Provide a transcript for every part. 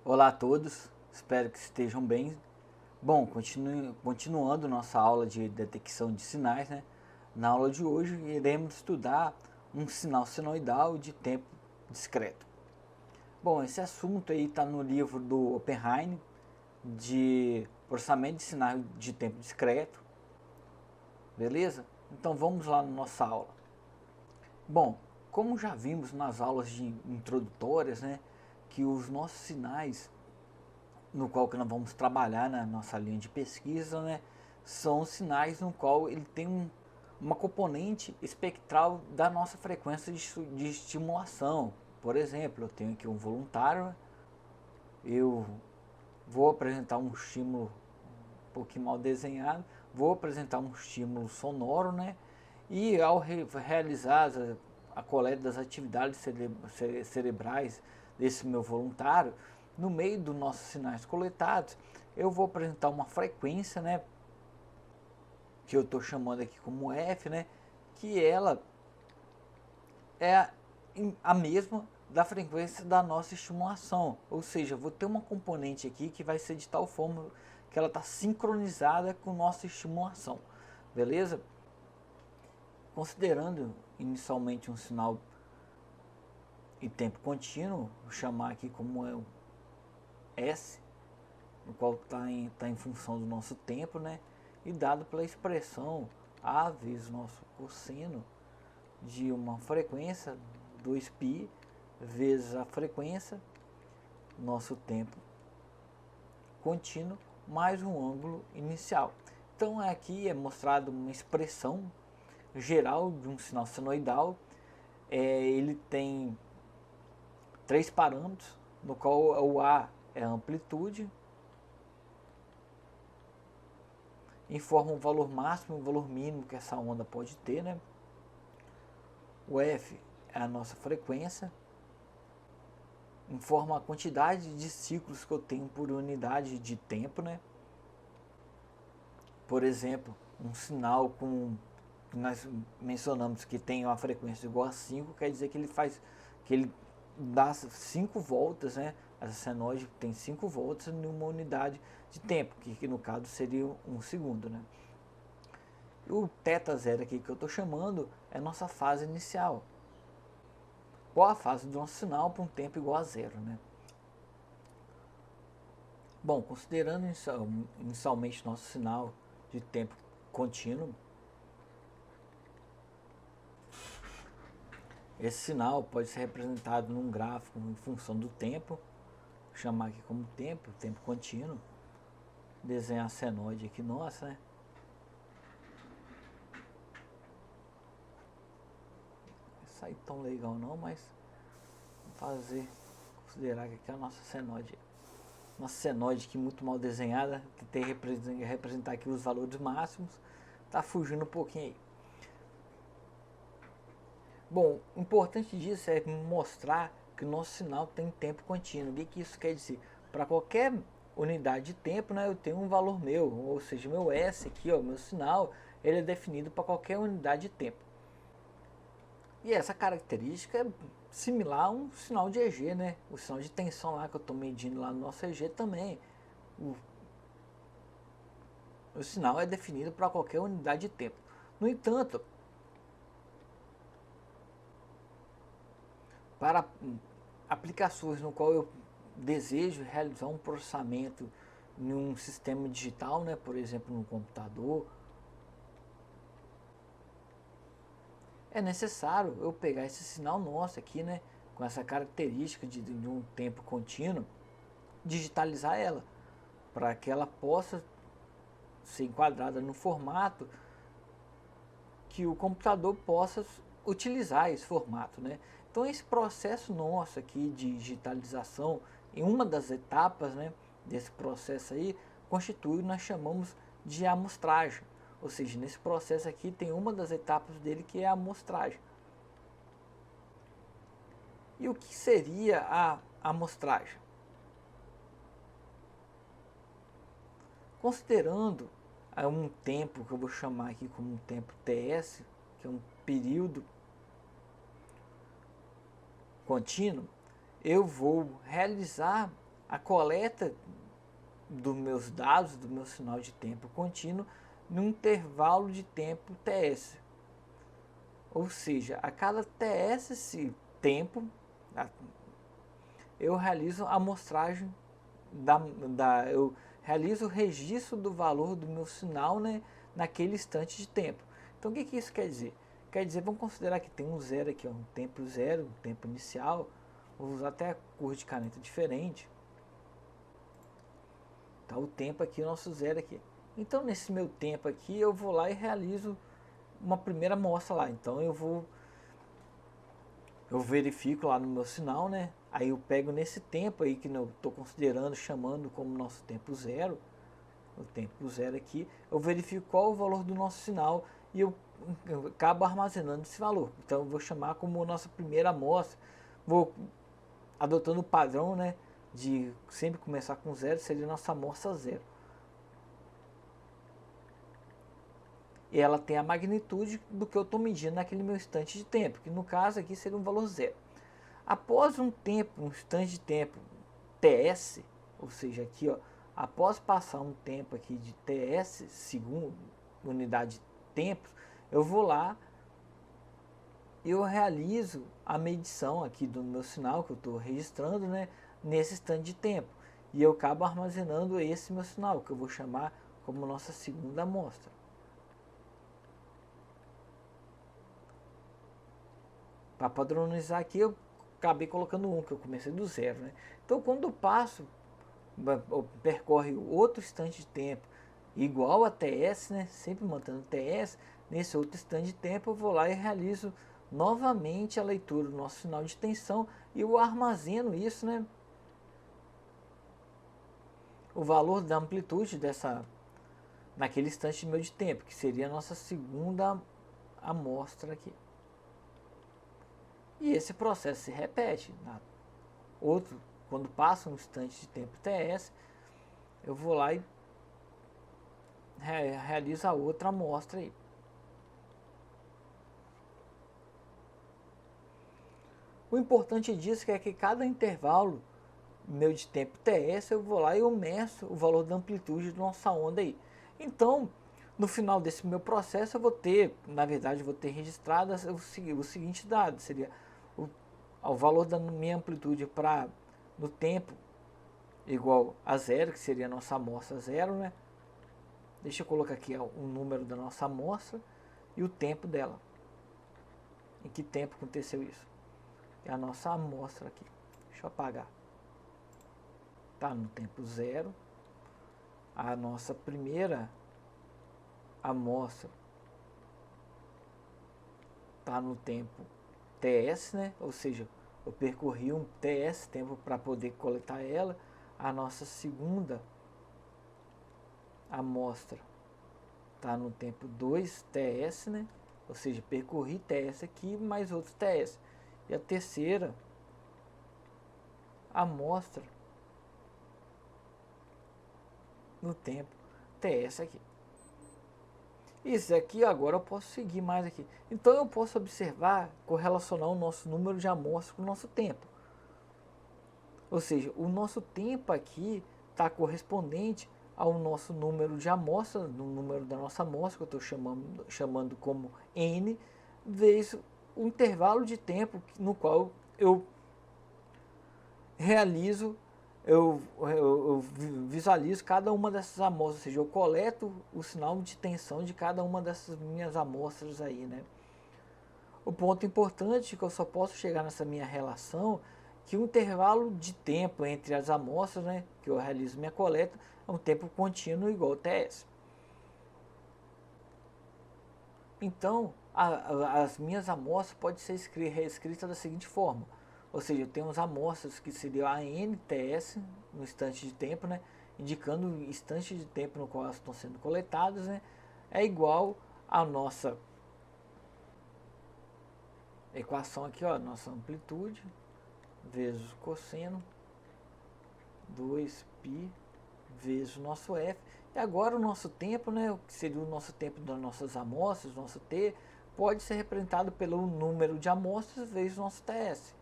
Olá a todos, espero que estejam bem. Bom, continuando nossa aula de detecção de sinais, né? Na aula de hoje iremos estudar um sinal senoidal de tempo discreto. Bom, esse assunto aí está no livro do Oppenheim, de processamento de sinais de tempo discreto, beleza? Então vamos lá na nossa aula. Bom, como já vimos nas aulas introdutórias, né, que os nossos sinais no qual que nós vamos trabalhar na nossa linha de pesquisa, né, são sinais no qual ele tem uma componente espectral da nossa frequência de estimulação. Por exemplo, eu tenho aqui um voluntário, eu vou apresentar um estímulo um pouquinho mal desenhado, vou apresentar um estímulo sonoro, né, e ao realizar a coleta das atividades cerebrais desse meu voluntário, no meio dos nossos sinais coletados, eu vou apresentar uma frequência, né, que eu estou chamando aqui como F, né, que ela é a mesma da frequência da nossa estimulação, ou seja, vou ter uma componente aqui que vai ser de tal forma que ela está sincronizada com nossa estimulação, beleza? Considerando inicialmente um sinal em tempo contínuo, vou chamar aqui como é o S, no qual tá em função do nosso tempo, né? E dado pela expressão A vezes nosso cosseno de uma frequência 2π vezes a frequência, nosso tempo contínuo, mais um ângulo inicial. Então aqui é mostrado uma expressão geral de um sinal senoidal. Ele tem três parâmetros, no qual o A é a amplitude, informa o valor máximo e o valor mínimo que essa onda pode ter, né? O F é a nossa frequência, informa a quantidade de ciclos que eu tenho por unidade de tempo, né? Por exemplo, um sinal com que nós mencionamos que tem uma frequência igual a 5, quer dizer que ele dá 5 voltas, né? Essa senoide tem 5 voltas em uma unidade de tempo, que no caso seria um segundo, né? O θ0 aqui que eu estou chamando é nossa fase inicial. Qual a fase do nosso sinal para um tempo igual a zero, né? Bom, considerando inicialmente nosso sinal de tempo contínuo, esse sinal pode ser representado num gráfico em função do tempo, vou chamar aqui como tempo contínuo, desenhar a senoide aqui nossa, né? Não sai tão legal não, mas vamos considerar que aqui é a nossa senoide. Nossa senoide aqui muito mal desenhada, que tem que representar aqui os valores máximos, tá fugindo um pouquinho aí. Bom, o importante disso é mostrar que o nosso sinal tem tempo contínuo. O que isso quer dizer? Para qualquer unidade de tempo, né, eu tenho um valor meu, ou seja, meu S aqui, ó, meu sinal, ele é definido para qualquer unidade de tempo. E essa característica é similar a um sinal de EG, né? O sinal de tensão lá que eu estou medindo lá no nosso EG também. O sinal é definido para qualquer unidade de tempo. No entanto, para aplicações no qual eu desejo realizar um processamento em um sistema digital, né, por exemplo, no computador, é necessário eu pegar esse sinal nosso aqui, né, com essa característica de um tempo contínuo, digitalizar ela, para que ela possa ser enquadrada no formato que o computador possa utilizar esse formato, né? Então esse processo nosso aqui de digitalização, em uma das etapas, né, desse processo aí, constitui o que nós chamamos de amostragem. Ou seja, nesse processo aqui tem uma das etapas dele que é a amostragem. E o que seria a amostragem? Considerando um tempo que eu vou chamar aqui como um tempo TS, que é um período contínuo, eu vou realizar a coleta dos meus dados, do meu sinal de tempo contínuo, num intervalo de tempo TS. Ou seja, a cada TS esse tempo, eu realizo a amostragem eu realizo o registro do valor do meu sinal, né, naquele instante de tempo. Então o que isso quer dizer? Quer dizer, vamos considerar que tem um zero aqui, ó, um tempo zero, um tempo inicial. Vou usar até cor de caneta diferente. Tá o tempo aqui, o nosso zero aqui. Então nesse meu tempo aqui eu vou lá e realizo uma primeira amostra lá. Então eu verifico lá no meu sinal, né? Aí eu pego nesse tempo aí que eu estou considerando, chamando como nosso tempo zero, o tempo zero aqui, eu verifico qual o valor do nosso sinal e eu acabo armazenando esse valor. Então eu vou chamar como nossa primeira amostra, vou adotando o padrão, né, de sempre começar com zero, seria nossa amostra zero. E ela tem a magnitude do que eu estou medindo naquele meu instante de tempo, que no caso aqui seria um valor zero. Após um instante de tempo TS, ou seja, aqui ó, após passar um tempo aqui de TS, segundo unidade de tempo, eu vou lá e eu realizo a medição aqui do meu sinal que eu estou registrando, né, nesse instante de tempo. E eu acabo armazenando esse meu sinal, que eu vou chamar como nossa segunda amostra. Para padronizar aqui, eu acabei colocando 1, que eu comecei do zero, né? Então, quando eu passo, percorre outro instante de tempo igual a TS, né? Sempre mantendo TS, nesse outro instante de tempo eu vou lá e realizo novamente a leitura do nosso sinal de tensão e eu armazeno isso, né? O valor da amplitude naquele instante meu de tempo, que seria a nossa segunda amostra aqui. E esse processo se repete. Quando passa um instante de tempo TS, eu vou lá e realizo a outra amostra aí. O importante disso é que cada intervalo meu de tempo TS, eu vou lá e eu meço o valor da amplitude da nossa onda aí. Então, no final desse meu processo, eu vou ter, na verdade, eu vou ter registrado o seguinte dado, seria o valor da minha amplitude no tempo igual a zero, que seria a nossa amostra zero, né? Deixa eu colocar aqui o número da nossa amostra e o tempo dela. Em que tempo aconteceu isso? É a nossa amostra aqui. Deixa eu apagar. Tá no tempo zero. A nossa primeira amostra tá no tempo TS, né? Ou seja, eu percorri um TS tempo para poder coletar ela. A nossa segunda amostra tá no tempo 2 TS, né? Ou seja, percorri TS aqui mais outros TS. E a terceira amostra no tempo TS aqui. Isso aqui agora eu posso seguir mais aqui. Então eu posso observar, correlacionar o nosso número de amostras com o nosso tempo. Ou seja, o nosso tempo aqui está correspondente ao nosso número de amostras, no número da nossa amostra, que eu estou chamando como N, vezes o intervalo de tempo no qual eu realizo, eu visualizo cada uma dessas amostras, ou seja, eu coleto o sinal de tensão de cada uma dessas minhas amostras aí, né? O ponto importante é que eu só posso chegar nessa minha relação que o intervalo de tempo entre as amostras, né, que eu realizo minha coleta, é um tempo contínuo igual a TS. Então, as minhas amostras podem ser reescritas da seguinte forma. Ou seja, eu tenho as amostras que seriam a NTS no instante de tempo, né, indicando o instante de tempo no qual elas estão sendo coletadas, né, é igual a nossa equação aqui, ó, nossa amplitude vezes o cosseno 2π vezes o nosso f. E agora o nosso tempo, né, o que seria o nosso tempo das nossas amostras, nosso t, pode ser representado pelo número de amostras vezes o nosso ts,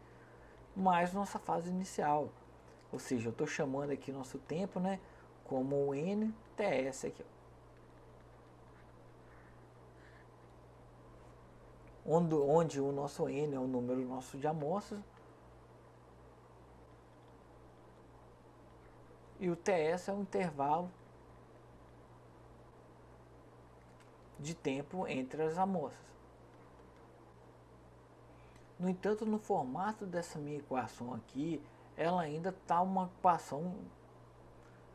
mais nossa fase inicial. Ou seja, eu estou chamando aqui nosso tempo, né, como o NTS aqui, ó. Onde o nosso N é o número nosso de amostras e o TS é o intervalo de tempo entre as amostras. No entanto, no formato dessa minha equação aqui, ela ainda está uma equação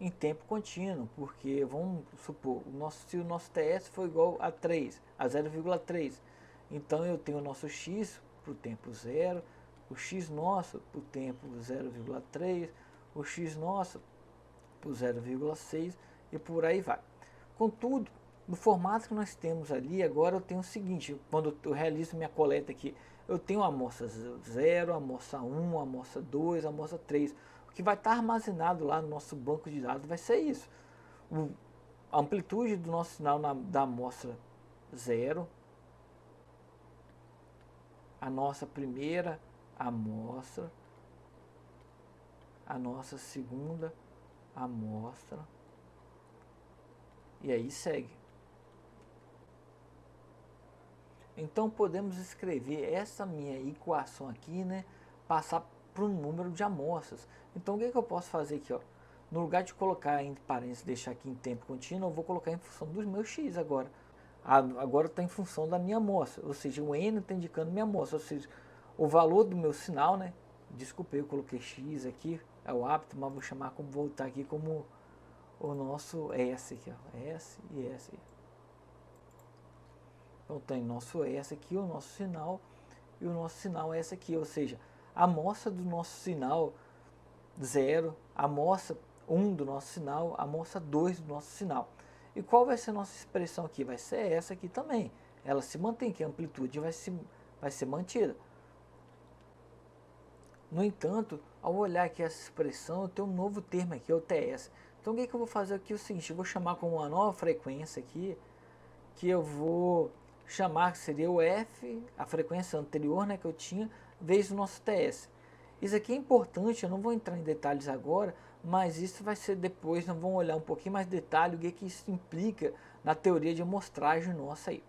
em tempo contínuo, porque vamos supor, se o nosso TS for igual a 3, a 0,3, então eu tenho o nosso x para o tempo 0, o x nosso para o tempo 0,3, o x nosso para o 0,6 e por aí vai. Contudo, no formato que nós temos ali, agora eu tenho o seguinte, quando eu realizo minha coleta aqui, eu tenho a amostra 0, a amostra 1, a amostra 2, a amostra 3. O que vai estar armazenado lá no nosso banco de dados vai ser isso. A amplitude do nosso sinal da amostra 0, a nossa primeira amostra, a nossa segunda amostra, e aí segue. Então podemos escrever essa minha equação aqui, né, passar para um número de amostras. Então o que eu posso fazer aqui, ó? No lugar de colocar em parênteses, deixar aqui em tempo contínuo, eu vou colocar em função dos meus x agora. Agora está em função da minha amostra, ou seja, o n está indicando minha amostra, ou seja, o valor do meu sinal, né? Desculpe, eu coloquei x aqui, é o hábito, mas vou chamar como voltar aqui como o nosso S aqui, ó, S e S. Então tem nosso S aqui, o nosso sinal, e o nosso sinal é esse aqui, ou seja, a amostra do nosso sinal 0, a amostra 1 do nosso sinal, a amostra 2 do nosso sinal. E qual vai ser a nossa expressão aqui? Vai ser essa aqui também. Ela se mantém, que a amplitude vai ser mantida. No entanto, ao olhar aqui essa expressão, eu tenho um novo termo aqui, é o TS. Então o que eu vou fazer aqui é o seguinte, eu vou chamar como uma nova frequência aqui, que eu vou chamar que seria o F, a frequência anterior, né, que eu tinha, vezes o nosso TS. Isso aqui é importante, eu não vou entrar em detalhes agora, mas isso vai ser depois, nós vamos olhar um pouquinho mais de detalhe o que isso implica na teoria de amostragem nossa aí.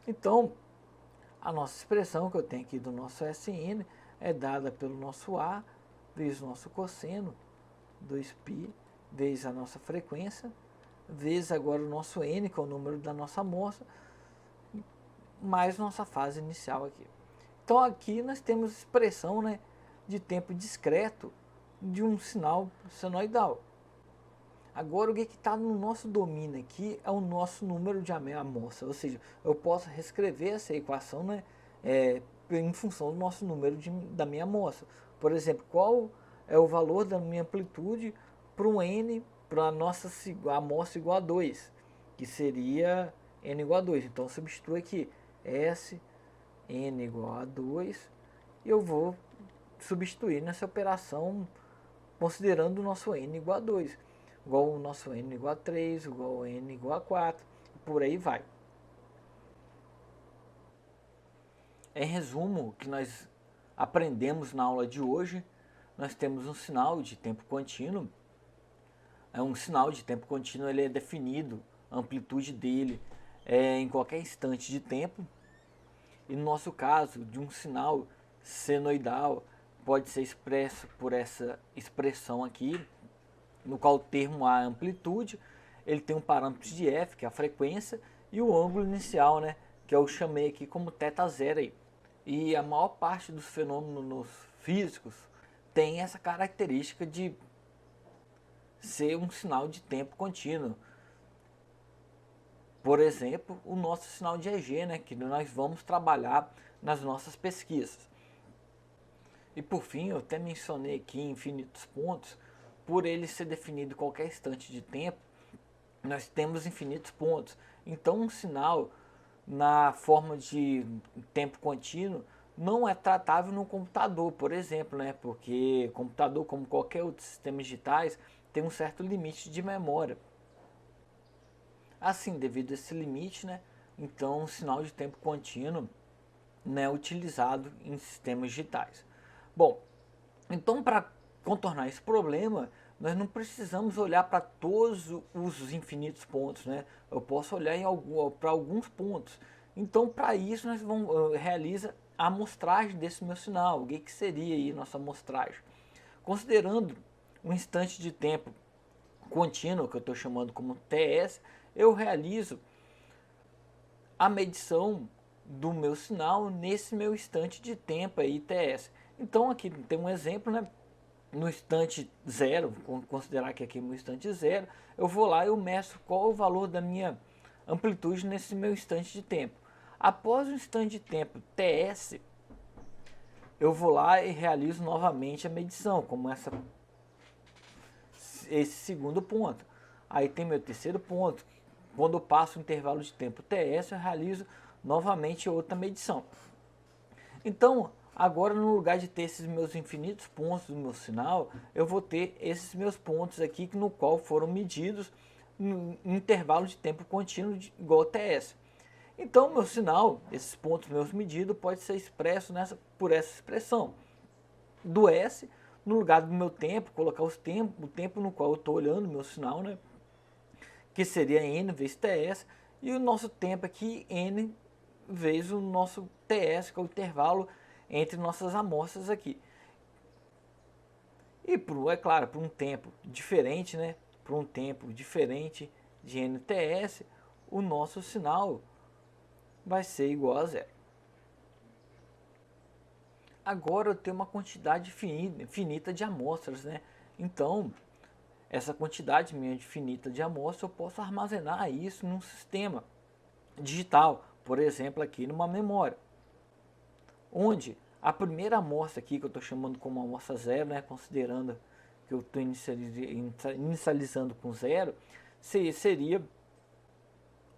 Então, a nossa expressão que eu tenho aqui do nosso Sn é dada pelo nosso A vezes o nosso cosseno, 2π, vezes a nossa frequência, vezes agora o nosso N, que é o número da nossa amostra, mais nossa fase inicial aqui. Então aqui nós temos expressão, né, de tempo discreto de um sinal senoidal. Agora o que está no nosso domínio aqui é o nosso número de amostra, ou seja, eu posso reescrever essa equação, né, em função do nosso número da minha amostra. Por exemplo, qual é o valor da minha amplitude para um N, para a nossa amostra igual a 2, que seria N igual a 2. Então substitui aqui S, N igual a 2, e eu vou substituir nessa operação considerando o nosso N igual a 2, igual o nosso N igual a 3, igual o N igual a 4, e por aí vai. Em resumo, o que nós aprendemos na aula de hoje, nós temos um sinal de tempo contínuo. Um sinal de tempo contínuo, ele é definido, a amplitude dele é em qualquer instante de tempo. E no nosso caso, de um sinal senoidal, pode ser expresso por essa expressão aqui, no qual o termo A é a amplitude, ele tem um parâmetro de F, que é a frequência, e o ângulo inicial, né, que eu chamei aqui como θ0 aí. E a maior parte dos fenômenos físicos tem essa característica de ser um sinal de tempo contínuo. Por exemplo, o nosso sinal de EG, né, que nós vamos trabalhar nas nossas pesquisas. E por fim, eu até mencionei aqui infinitos pontos, por ele ser definido em qualquer instante de tempo, nós temos infinitos pontos. Então um sinal na forma de tempo contínuo não é tratável no computador, por exemplo, né? Porque computador, como qualquer outro sistema digitais, tem um certo limite de memória. Assim, devido a esse limite, né, então o sinal de tempo contínuo não é utilizado em sistemas digitais. Bom, então para contornar esse problema, nós não precisamos olhar para todos os infinitos pontos, né? Eu posso olhar para alguns pontos. Então, para isso, nós vamos realiza a amostragem desse meu sinal. O que seria aí nossa amostragem? Considerando um instante de tempo contínuo, que eu estou chamando como TS, eu realizo a medição do meu sinal nesse meu instante de tempo aí, TS. Então aqui tem um exemplo, né? No instante zero, vamos considerar que aqui é meu instante zero, eu vou lá e eu meço qual é o valor da minha amplitude nesse meu instante de tempo. Após o instante de tempo TS, eu vou lá e realizo novamente a medição, como esse segundo ponto. Aí tem meu terceiro ponto. Quando eu passo o intervalo de tempo TS, eu realizo novamente outra medição. Então, agora no lugar de ter esses meus infinitos pontos do meu sinal, eu vou ter esses meus pontos aqui no qual foram medidos em intervalo de tempo contínuo igual a TS. Então, meu sinal, esses pontos meus medidos, pode ser expresso por essa expressão. Do S, no lugar do meu tempo, colocar o tempo no qual eu estou olhando o meu sinal, né? Que seria N vezes TS, e o nosso tempo aqui, N vezes o nosso TS, que é o intervalo entre nossas amostras aqui. E, é claro, por um tempo diferente, né? Por um tempo diferente de NTS, o nosso sinal vai ser igual a zero. Agora eu tenho uma quantidade finita de amostras, né? Então, essa quantidade minha finita de amostras, eu posso armazenar isso num sistema digital, por exemplo, aqui numa memória, onde a primeira amostra aqui, que eu estou chamando como amostra zero, né, considerando que eu estou inicializando com zero, seria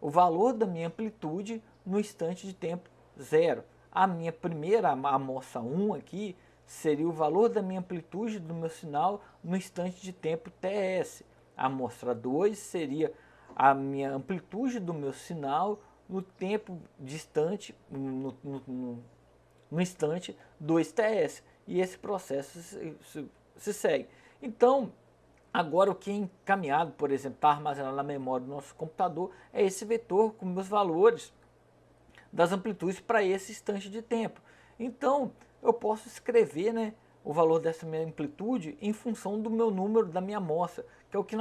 o valor da minha amplitude no instante de tempo zero. A minha primeira amostra 1 aqui seria o valor da minha amplitude do meu sinal no instante de tempo TS. A amostra 2 seria a minha amplitude do meu sinal no tempo distante, no instante 2TS. E esse processo se segue. Então, agora o que é encaminhado, por exemplo, está armazenado na memória do nosso computador, é esse vetor com meus valores das amplitudes para esse instante de tempo. Então, eu posso escrever, né, o valor dessa minha amplitude em função do meu número da minha amostra, que é o que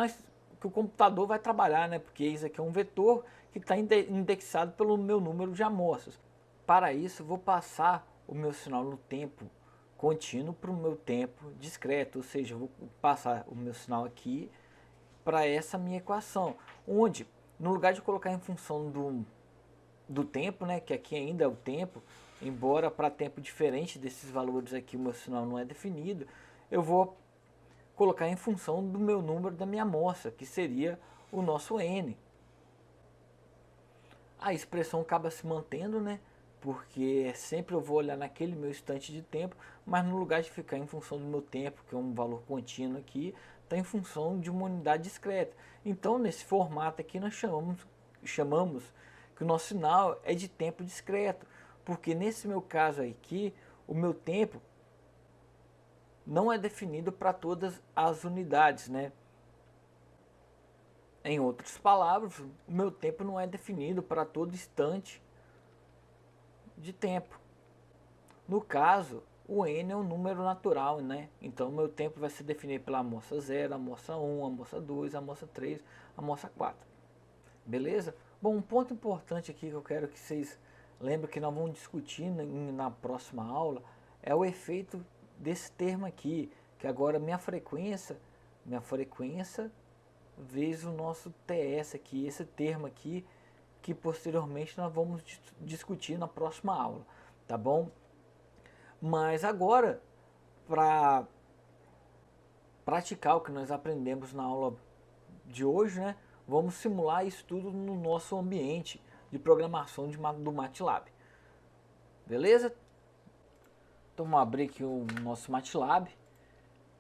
o computador vai trabalhar, né, porque isso aqui é um vetor que está indexado pelo meu número de amostras. Para isso, eu vou passar o meu sinal no tempo contínuo para o meu tempo discreto, ou seja, eu vou passar o meu sinal aqui para essa minha equação, onde no lugar de colocar em função do tempo, né, que aqui ainda é o tempo, embora para tempo diferente desses valores aqui o meu sinal não é definido, eu vou colocar em função do meu número da minha amostra, que seria o nosso n. A expressão acaba se mantendo, né? Porque sempre eu vou olhar naquele meu instante de tempo, mas no lugar de ficar em função do meu tempo, que é um valor contínuo aqui, está em função de uma unidade discreta. Então, nesse formato aqui, nós chamamos que o nosso sinal é de tempo discreto, porque nesse meu caso aqui, o meu tempo não é definido para todas as unidades, né? Em outras palavras, o meu tempo não é definido para todo instante de tempo. No caso, o n é um número natural, né? Então, o meu tempo vai ser definido pela amostra 0, amostra 1, amostra 2, amostra 3, amostra 4. Beleza? Bom, um ponto importante aqui que eu quero que vocês lembrem que nós vamos discutir na próxima aula é o efeito desse termo aqui, que agora minha frequência vezes o nosso TS aqui, esse termo aqui, que posteriormente nós vamos discutir na próxima aula, tá bom? Mas agora, para praticar o que nós aprendemos na aula de hoje, né, vamos simular isso tudo no nosso ambiente de programação do MATLAB. Beleza? Então vamos abrir aqui o nosso MATLAB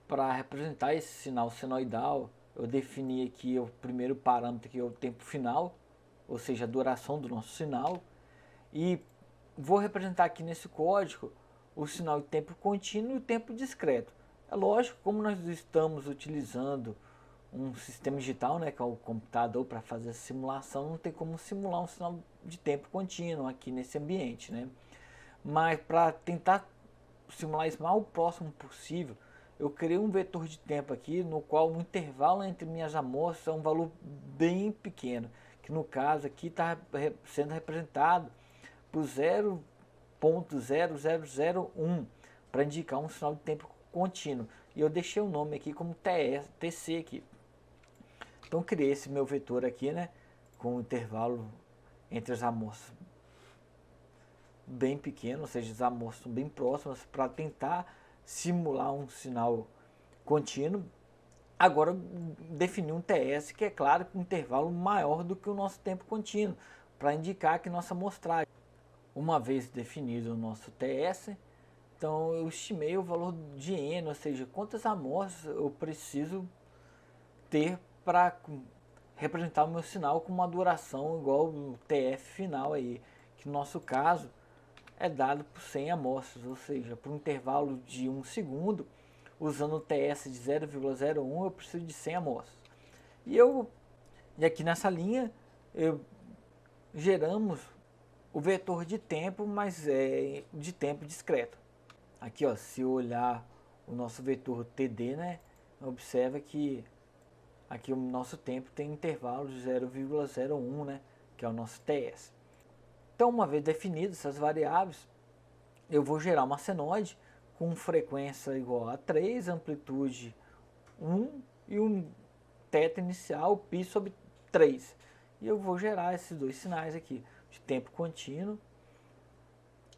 para representar esse sinal senoidal. Eu defini aqui o primeiro parâmetro, que é o tempo final, ou seja, a duração do nosso sinal, e vou representar aqui nesse código o sinal de tempo contínuo e o tempo discreto. É lógico, como nós estamos utilizando um sistema digital, né, que é o computador, para fazer a simulação, não tem como simular um sinal de tempo contínuo aqui nesse ambiente, né? Mas para tentar simular isso mais próximo possível, eu criei um vetor de tempo aqui no qual o intervalo entre minhas amostras é um valor bem pequeno, que no caso aqui está sendo representado por 0,0001 para indicar um sinal de tempo contínuo. E eu deixei o nome aqui como TC aqui. Então criei esse meu vetor aqui, né, com o intervalo entre as amostras bem pequeno, ou seja, as amostras bem próximas, para tentar simular um sinal contínuo. Agora definir um TS que é claro com um intervalo maior do que o nosso tempo contínuo, para indicar que nossa amostragem, uma vez definido o nosso TS, então eu estimei o valor de N, ou seja, quantas amostras eu preciso ter para representar o meu sinal com uma duração igual ao TF final aí, que no nosso caso é dado por 100 amostras, ou seja, por um intervalo de 1 segundo, usando o TS de 0,01 eu preciso de 100 amostras. E aqui nessa linha geramos o vetor de tempo, mas é de tempo discreto. Aqui, ó, se eu olhar o nosso vetor TD, né, observa que aqui o nosso tempo tem intervalo de 0,01, né, que é o nosso TS. Então, uma vez definidas essas variáveis, eu vou gerar uma senoide com frequência igual a 3, amplitude 1 e um θ inicial π sobre 3. E eu vou gerar esses dois sinais aqui, de tempo contínuo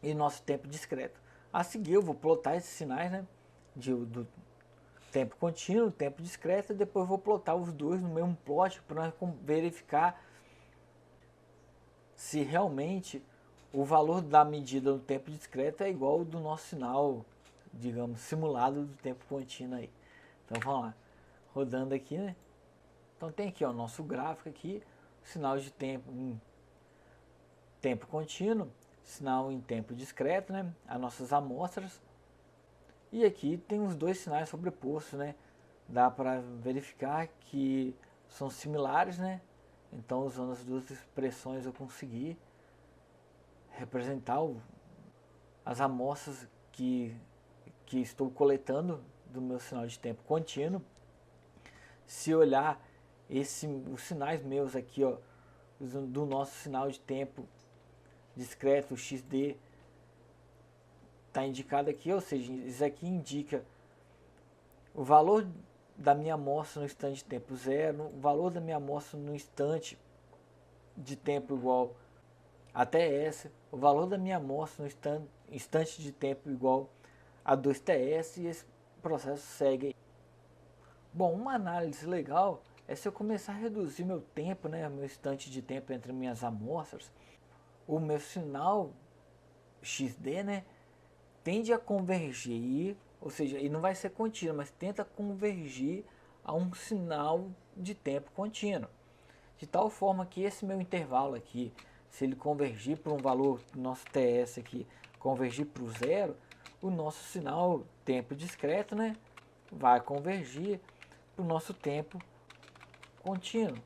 e nosso tempo discreto. A seguir eu vou plotar esses sinais, né, do tempo contínuo, tempo discreto, e depois vou plotar os dois no mesmo plot para verificar se realmente o valor da medida do tempo discreto é igual ao do nosso sinal, digamos, simulado do tempo contínuo aí. Então vamos lá, rodando aqui, né? Então tem aqui o nosso gráfico aqui, sinal de tempo em tempo contínuo, sinal em tempo discreto, né? As nossas amostras. E aqui tem os dois sinais sobrepostos, né? Dá para verificar que são similares, né? Então usando as duas expressões eu consegui representar as amostras que estou coletando do meu sinal de tempo contínuo. Se olhar os sinais meus aqui, ó, do nosso sinal de tempo discreto, XD, está indicado aqui, ou seja, isso aqui indica o valor da minha amostra no instante de tempo zero, o valor da minha amostra no instante de tempo igual a TS, o valor da minha amostra no instante de tempo igual a 2TS, e esse processo segue. Bom, uma análise legal é se eu começar a reduzir meu tempo, né, meu instante de tempo entre minhas amostras, o meu sinal XD, né, tende a convergir, ou seja, ele não vai ser contínuo, mas tenta convergir a um sinal de tempo contínuo. De tal forma que esse meu intervalo aqui, se ele convergir para um valor, nosso TS aqui, convergir para o zero, o nosso sinal tempo discreto, né, vai convergir para o nosso tempo contínuo.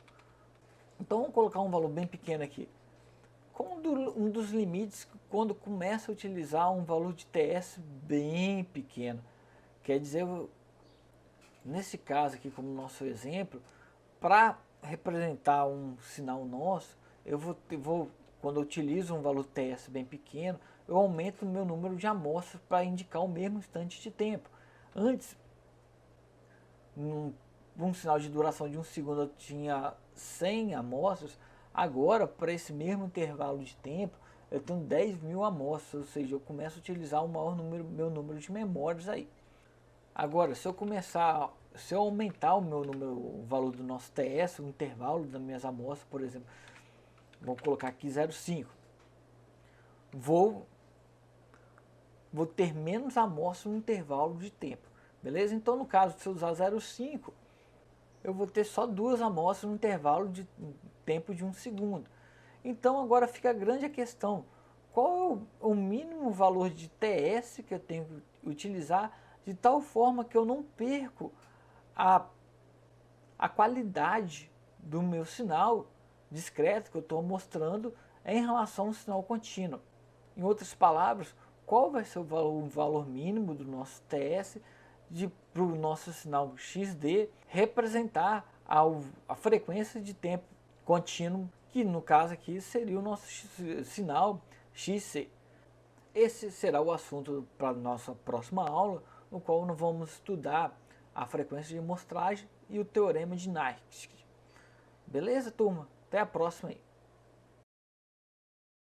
Então vamos colocar um valor bem pequeno aqui. Um dos limites quando começa a utilizar um valor de TS bem pequeno. Quer dizer, nesse caso aqui como nosso exemplo, para representar um sinal nosso, eu quando eu utilizo um valor TS bem pequeno, eu aumento o meu número de amostras para indicar o mesmo instante de tempo. Antes, um sinal de duração de 1 segundo eu tinha 100 amostras, agora para esse mesmo intervalo de tempo eu tenho 10.000 amostras, ou seja, eu começo a utilizar meu número de memórias aí. Agora, se eu aumentar o valor do nosso TS, o intervalo das minhas amostras, por exemplo, vou colocar aqui 0,5, vou ter menos amostras no intervalo de tempo, beleza? Então, no caso, se eu usar 0,5, eu vou ter só 2 amostras no intervalo de tempo de 1 segundo. Então, agora fica grande a questão, qual é o mínimo valor de TS que eu tenho que utilizar de tal forma que eu não perco a qualidade do meu sinal discreto que eu estou mostrando em relação ao sinal contínuo. Em outras palavras, qual vai ser o valor mínimo do nosso TS para o nosso sinal XD representar a frequência de tempo contínuo, que no caso aqui seria o nosso sinal XC. Esse será o assunto para a nossa próxima aula, no qual nós vamos estudar a frequência de amostragem e o teorema de Nyquist. Beleza, turma? Até a próxima aí.